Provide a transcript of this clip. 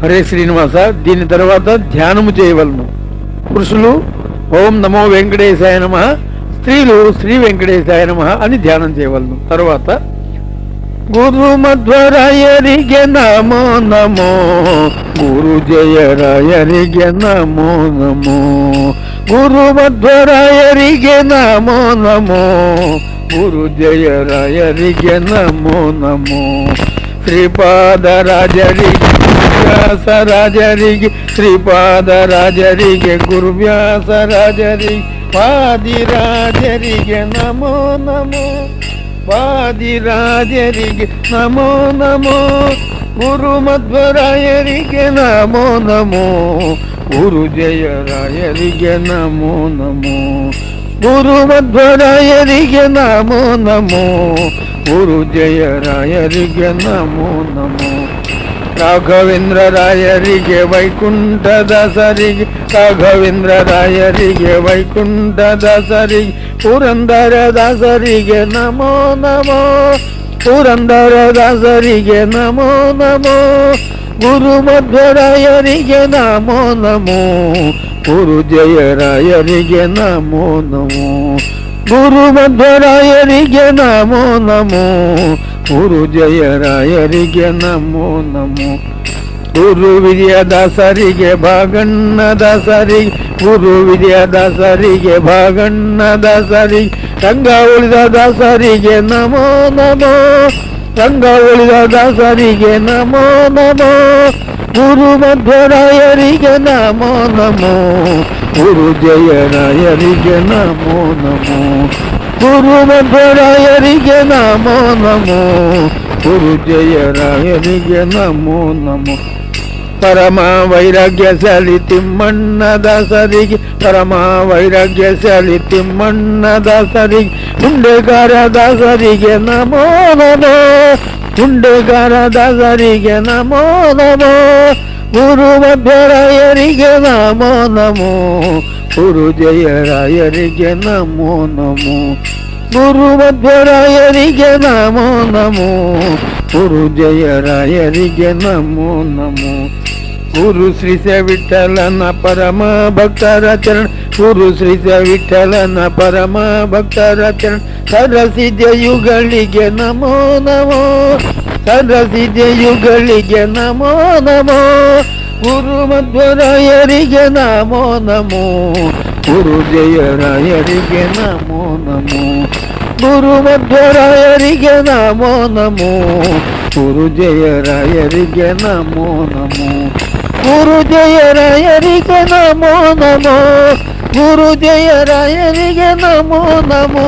హరే శ్రీనివాస. దీని తర్వాత ధ్యానము చేయవలను. పురుషులు ఓం నమో వెంకటేశాయ నమః, స్త్రీలు శ్రీ వెంకటేశాయ నమః అని ధ్యానం చేయవలను. తర్వాత గురు మధ్వరాయರಿಗೆ నమో నమో, గురు జయరాయರಿಗೆ నమో నమో, గురు మధ్వరాయರಿಗೆ నమో నమో, గురు జయరాయರಿಗೆ నమో ನಮೋ. ಶ್ರೀಪಾದರಾಜರಿಗೆ ವ್ಯಾಸರಾಜರಿಗೆ, ಶ್ರೀಪಾದರಾಜರಿಗೆ ಗುರುವ್ಯಾಸರಾಜರಿಗೆ, ವಾದಿರಾಜರಿಗೆ ನಮೋ ನಮೋ, ವಾದಿರಾಜರಿಗೆ ನಮೋ ನಮೋ, ಗುರು ಮಧ್ವರಾಯರಿಗೆ ನಮೋ ನಮೋ, ಗುರು ಜಯರಾಯರಿಗೆ ನಮೋ ನಮೋ, ಗುರು ಮಧ್ವರಾಯರಿಗೆ ನಮೋ ನಮೋ, ಗುರು ಜಯರಾಯರಿಗೆ ನಮೋ ನಮೋ. ರಾಘವೇಂದ್ರ ರಾಯರಿಗೆ ವೈಕುಂಠದಾಸರಿಗೆ, ರಾಘವೇಂದ್ರ ರಾಯರಿಗೆ ವೈಕುಂಠದಾಸರಿಗೆ, ಪುರಂದರ ದಾಸರಿಗೆ ನಮೋ ನಮೋ, ಪುರಂದರ ದಾಸರಿಗೆ ನಮೋ ನಮೋ, ಗುರು ಮಧ್ವರಾಯರಿಗೆ ನಮೋ ನಮೋ, ಗುರು ಜಯರಾಯರಿಗೆ ನಮೋ ನಮೋ, ಗುರು ಮಧ್ವರಾಯರಿಗೆ ನಮೋ ನಮೋ, ಗುರು ಜಯರಾಯರಿಗೆ ನಮೋ ನಮೋ. ಗುರು ವಿಜಯದಾಸರಿಗೆ ಭಾಗಣ್ಣದಾಸರಿಗೆ, ಗುರು ವಿಜಯದಾಸರಿಗೆ ಭಾಗಣ್ಣದಾಸರಿಗೆ, ರಂಗ ಉಳಿದ ದಾಸರಿಗೆ ನಮೋ ನಮೋ, ರಂಗ ಉಳಿದ ದಾಸರಿಗೆ ನಮೋ ನಮೋ, ಗುರು ಮಧ್ವರಾಯರಿಗೆ ನಮೋ ನಮೋ, ಗುರು ಜಯರಾಯರಿಗೆ ನಮೋ ನಮೋ, ಗುರು ಮಧ್ವರಾಯರಿಗೆ ನಮೋ ನಮೋ, ಗುರು ಜಯರಾಯರಿಗೆ ನಮೋ ನಮೋ. ಪರಮ ವೈರಾಗ್ಯಶಾಲಿ ತಿಮ್ಮಣ್ಣದಾಸರಿಗೆ, ಪರಮ ವೈರಾಗ್ಯಶಾಲಿ ತಿಮ್ಮಣ್ಣದಾಸರಿಗೆ, ಹುಂಡೆಗಾರ ದಾಸರಿಗೆ ನಮೋ ನಮೋ, ಹುಂಡೆಗಾರ ದಾಸರಿಗೆ ನಮೋ ನಮೋ, ಗುರು ಮಧ್ವರಾಯರಿಗೆ ನಮೋ ನಮೋ, ಗುರು ಜಯರಾಯರಿಗೆ ನಮೋ ನಮೋ, ಗುರು ಮಧ್ವರಾಯರಿಗೆ ನಮೋ ನಮೋ, ಗುರು ಜಯರಾಯರಿಗೆ ನಮೋ ನಮೋ. ಗುರು ಶ್ರೀ ವಿಠಲನ ಪರಮ ಭಕ್ತರ ಚರಣ, ಗುರು ಶ್ರೀ ವಿಠಲನ ಪರಮ ಭಕ್ತರ ಚರಣ, ಸರಸಿದ್ಧಯುಗಳಿಗೆ ನಮೋ ನಮೋ, ಸರಸಿದ್ಧಯುಗಳಿಗೆ ನಮೋ ನಮೋ, ಗುರು ಮಧ್ವರಾಯರಿಗೆ ನಮೋ ನಮೋ, ಗುರು ಜಯರಾಯರಿಗೆ ನಮೋ ನಮೋ, ಗುರು ಮಧ್ವರಾಯರಿಗೆ ನಮೋ ನಮೋ, ಗುರು ಜಯರಾಯರಿಗೆ ನಮೋ ನಮೋ, ಗುರು ಜಯರಾಯರಿಗೆ ನಮೋ ನಮೋ, ಗುರು ಜಯರಾಯರಿಗೆ ನಮೋ ನಮೋ.